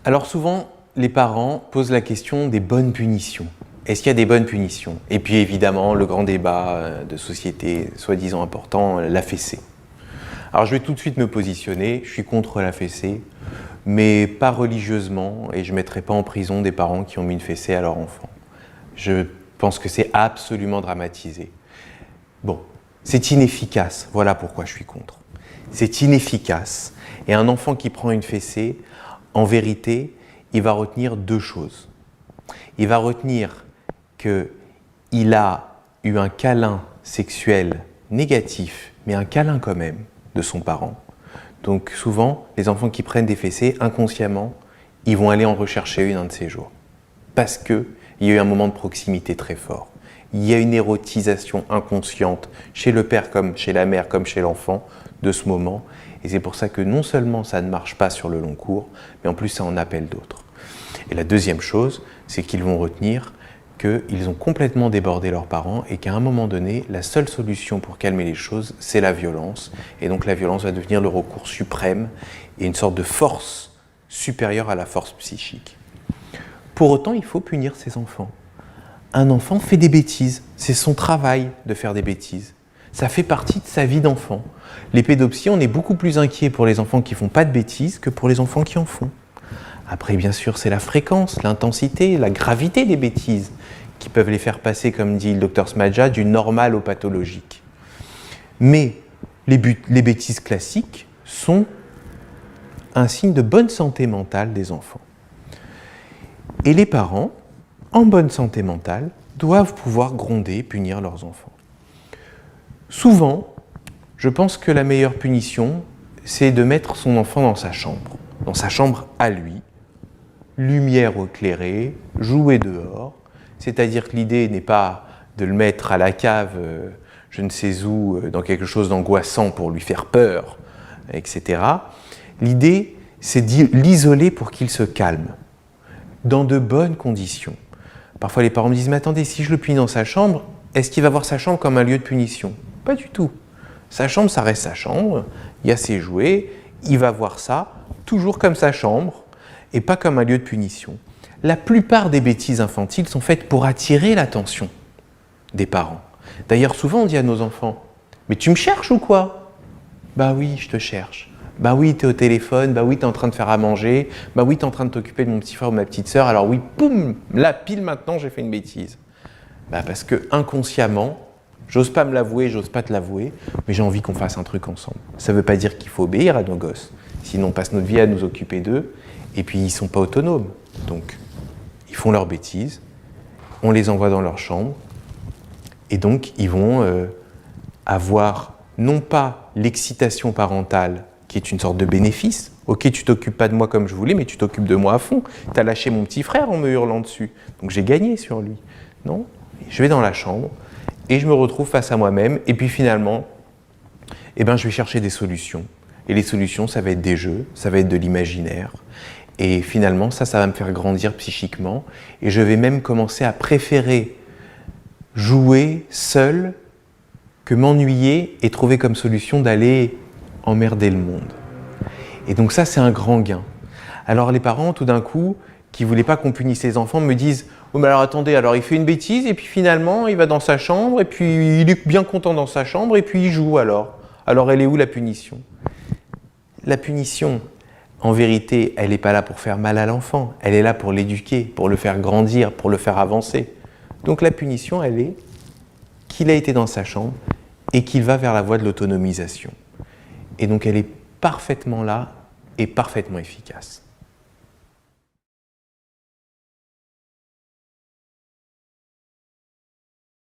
Alors souvent, les parents posent la question des bonnes punitions. Est-ce qu'il y a des bonnes punitions? Et puis évidemment, le grand débat de société, soi-disant important, la fessée. Alors je vais tout de suite me positionner, je suis contre la fessée, mais pas religieusement, et je ne mettrai pas en prison des parents qui ont mis une fessée à leur enfant. Je pense que c'est absolument dramatisé. Bon, c'est inefficace, voilà pourquoi je suis contre. C'est inefficace, et un enfant qui prend une fessée, en vérité, il va retenir deux choses. Il va retenir qu'il a eu un câlin sexuel négatif, mais un câlin quand même, de son parent. Donc souvent, les enfants qui prennent des fessées, inconsciemment, ils vont aller en rechercher une un de ces jours. Parce qu'il y a eu un moment de proximité très fort. Il y a une érotisation inconsciente, chez le père comme chez la mère, comme chez l'enfant, de ce moment. Et c'est pour ça que non seulement ça ne marche pas sur le long cours, mais en plus ça en appelle d'autres. Et la deuxième chose, c'est qu'ils vont retenir qu'ils ont complètement débordé leurs parents et qu'à un moment donné, la seule solution pour calmer les choses, c'est la violence. Et donc la violence va devenir le recours suprême et une sorte de force supérieure à la force psychique. Pour autant, il faut punir ses enfants. Un enfant fait des bêtises, c'est son travail de faire des bêtises. Ça fait partie de sa vie d'enfant. Les pédopsies, on est beaucoup plus inquiets pour les enfants qui ne font pas de bêtises que pour les enfants qui en font. Après, bien sûr, c'est la fréquence, l'intensité, la gravité des bêtises qui peuvent les faire passer, comme dit le docteur Smadja, du normal au pathologique. Mais les bêtises classiques sont un signe de bonne santé mentale des enfants. Et les parents, en bonne santé mentale, doivent pouvoir gronder, punir leurs enfants. Souvent, je pense que la meilleure punition, c'est de mettre son enfant dans sa chambre à lui, lumière éclairée, jouer dehors, c'est-à-dire que l'idée n'est pas de le mettre à la cave, je ne sais où, dans quelque chose d'angoissant pour lui faire peur, etc. L'idée, c'est de l'isoler pour qu'il se calme, dans de bonnes conditions. Parfois les parents me disent « Mais attendez, si je le punis dans sa chambre, est-ce qu'il va voir sa chambre comme un lieu de punition ?» Pas du tout. Sa chambre, ça reste sa chambre, il y a ses jouets, il va voir ça toujours comme sa chambre, et pas comme un lieu de punition. La plupart des bêtises infantiles sont faites pour attirer l'attention des parents. D'ailleurs, souvent on dit à nos enfants « Mais tu me cherches ou quoi ?»« Bah oui, je te cherche. Bah oui, t'es au téléphone, bah oui, t'es en train de faire à manger, bah oui, t'es en train de t'occuper de mon petit frère ou ma petite sœur, alors oui, poum, là, pile maintenant, j'ai fait une bêtise. » Bah parce que inconsciemment, j'ose pas me l'avouer, j'ose pas te l'avouer, mais j'ai envie qu'on fasse un truc ensemble. Ça veut pas dire qu'il faut obéir à nos gosses, sinon on passe notre vie à nous occuper d'eux, et puis ils sont pas autonomes. Donc, ils font leurs bêtises, on les envoie dans leur chambre, et donc ils vont avoir non pas l'excitation parentale, qui est une sorte de bénéfice. Ok, tu t'occupes pas de moi comme je voulais, mais tu t'occupes de moi à fond. Tu as lâché mon petit frère en me hurlant dessus, donc j'ai gagné sur lui. Non, je vais dans la chambre, et je me retrouve face à moi-même, et puis finalement, je vais chercher des solutions. Et les solutions, ça va être des jeux, ça va être de l'imaginaire. Et finalement, ça va me faire grandir psychiquement. Et je vais même commencer à préférer jouer seul que m'ennuyer et trouver comme solution d'aller emmerder le monde. Et donc ça, c'est un grand gain. Alors les parents, tout d'un coup, qui ne voulaient pas qu'on punisse les enfants, me disent « Oh mais alors attendez, alors il fait une bêtise et puis finalement, il va dans sa chambre et puis il est bien content dans sa chambre et puis il joue alors. Alors elle est où la punition ?» La punition, en vérité, elle n'est pas là pour faire mal à l'enfant, elle est là pour l'éduquer, pour le faire grandir, pour le faire avancer. Donc la punition, elle est qu'il a été dans sa chambre et qu'il va vers la voie de l'autonomisation. Et donc elle est parfaitement là et parfaitement efficace.